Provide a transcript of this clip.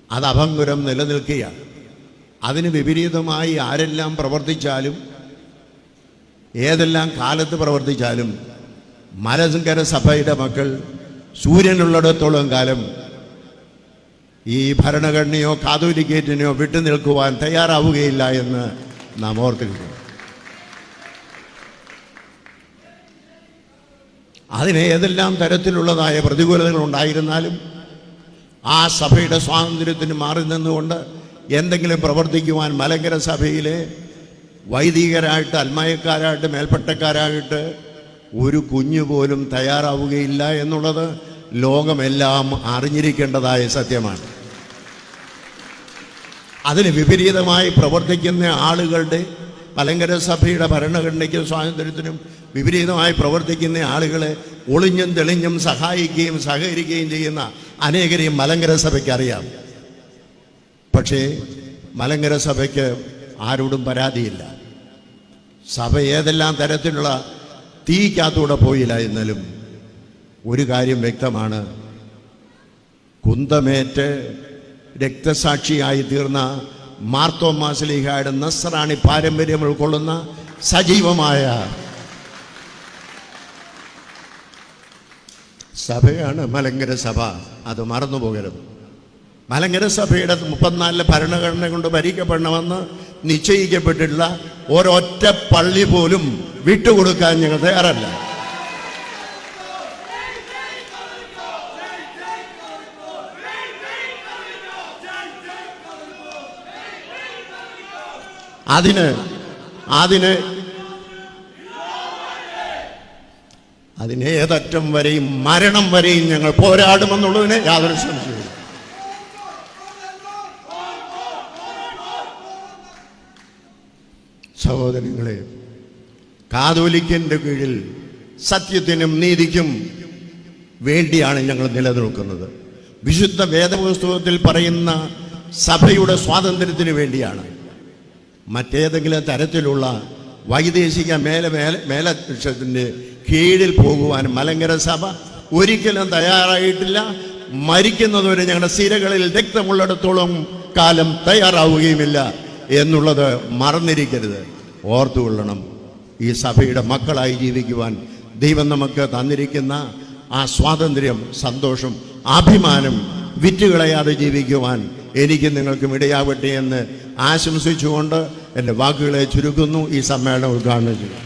അത് അഭംഗുരം നിലനിൽക്കുകയാണ്. അതിന് വിപരീതമായി ആരെല്ലാം പ്രവർത്തിച്ചാലും ഏതെല്ലാം കാലത്ത് പ്രവർത്തിച്ചാലും മലങ്കര സഭയുടെ മക്കൾ സൂര്യനുള്ളിടത്തോളം കാലം ഈ ഭരണഘടനയോ കാതോലിക്കേറ്റിനെയോ വിട്ടുനിൽക്കുവാൻ തയ്യാറാവുകയില്ല എന്ന് നാം ഓർത്തിരിക്കുന്നു. അതിന് ഏതെല്ലാം തരത്തിലുള്ളതായ പ്രതികൂലതകൾ ഉണ്ടായിരുന്നാലും ആ സഭയുടെ സ്വാതന്ത്ര്യത്തിന് മാറി നിന്നുകൊണ്ട് എന്തെങ്കിലും പ്രവർത്തിക്കുവാൻ മലങ്കര സഭയിലെ വൈദികരായിട്ട് അൽമായക്കാരായിട്ട് മേൽപ്പട്ടക്കാരായിട്ട് ഒരു കുഞ്ഞു പോലും തയ്യാറാവുകയില്ല എന്നുള്ളത് ലോകമെല്ലാം അറിഞ്ഞിരിക്കേണ്ടതായ സത്യമാണ്. അതിന് വിപരീതമായി പ്രവർത്തിക്കുന്ന ആളുകളുടെ മലങ്കര സഭയുടെ ഭരണഘടനയ്ക്കും സ്വാതന്ത്ര്യത്തിനും വിപരീതമായി പ്രവർത്തിക്കുന്ന ആളുകളെ ഒളിഞ്ഞും തെളിഞ്ഞും സഹായിക്കുകയും സഹകരിക്കുകയും ചെയ്യുന്ന അനേകരെയും മലങ്കര സഭയ്ക്ക് അറിയാം. പക്ഷേ മലങ്കര സഭയ്ക്ക് ആരോടും പരാതിയില്ല. സഭ ഏതെല്ലാം തരത്തിലുള്ള തീക്കകത്തൂടെ പോയില്ല എന്നാലും ഒരു കാര്യം വ്യക്തമാണ്, കുന്തമേറ്റ് രക്തസാക്ഷിയായി തീർന്ന മാർത്തോമാ ശ്ലീഹായുടെ നസ്രാണി പാരമ്പര്യം ഉൾക്കൊള്ളുന്ന സജീവമായ സഭയാണ് മലങ്കര സഭ. അത് മറന്നുപോകരുത്. മലങ്കര സഭയുടെ 34 ഭരണഘടന കൊണ്ട് ഭരിക്കപ്പെടണമെന്ന് നിശ്ചയിക്കപ്പെട്ടിട്ടുള്ള ഒരൊറ്റ പള്ളി പോലും വിട്ടുകൊടുക്കാൻ ഞങ്ങൾ തയ്യാറല്ല. അതിന് ഏതറ്റം വരെയും മരണം വരെയും ഞങ്ങൾ പോരാടുമെന്നുള്ളതിന് യാതൊരു സംശയവും. സഹോദരങ്ങളെ, കാതോലിക്കന്റെ കീഴിൽ സത്യത്തിനും നീതിക്കും വേണ്ടിയാണ് ഞങ്ങൾ നിലനിൽക്കുന്നത്. വിശുദ്ധ വേദപുസ്തകത്തിൽ പറയുന്ന സഭയുടെ സ്വാതന്ത്ര്യത്തിന് വേണ്ടിയാണ്. മറ്റേതെങ്കിലും തരത്തിലുള്ള വൈദേശിക മേലധ്യക്ഷത്തിൻ്റെ കീഴിൽ പോകുവാൻ മലങ്കര സഭ ഒരിക്കലും തയ്യാറായിട്ടില്ല. മരിക്കുന്നതുവരെ ഞങ്ങളുടെ സിരകളിൽ രക്തമുള്ളിടത്തോളം കാലം തയ്യാറാവുകയുമില്ല എന്നുള്ളത് മറന്നിരിക്കരുത്. ഓർത്തുകൊള്ളണം, ഈ സഭയുടെ മക്കളായി ജീവിക്കുവാൻ ദൈവം നമുക്ക് തന്നിരിക്കുന്ന ആ സ്വാതന്ത്ര്യം, സന്തോഷം, അഭിമാനം വിറ്റുകളയാതെ ജീവിക്കുവാൻ എനിക്ക് നിങ്ങൾക്കും ഇടയാവട്ടെ എന്ന് ആശംസിച്ചുകൊണ്ട് എൻ്റെ വാക്കുകളെ ചുരുക്കുന്നു. ഈ സമ്മേളനം ഉദ്ഘാടനം ചെയ്യും.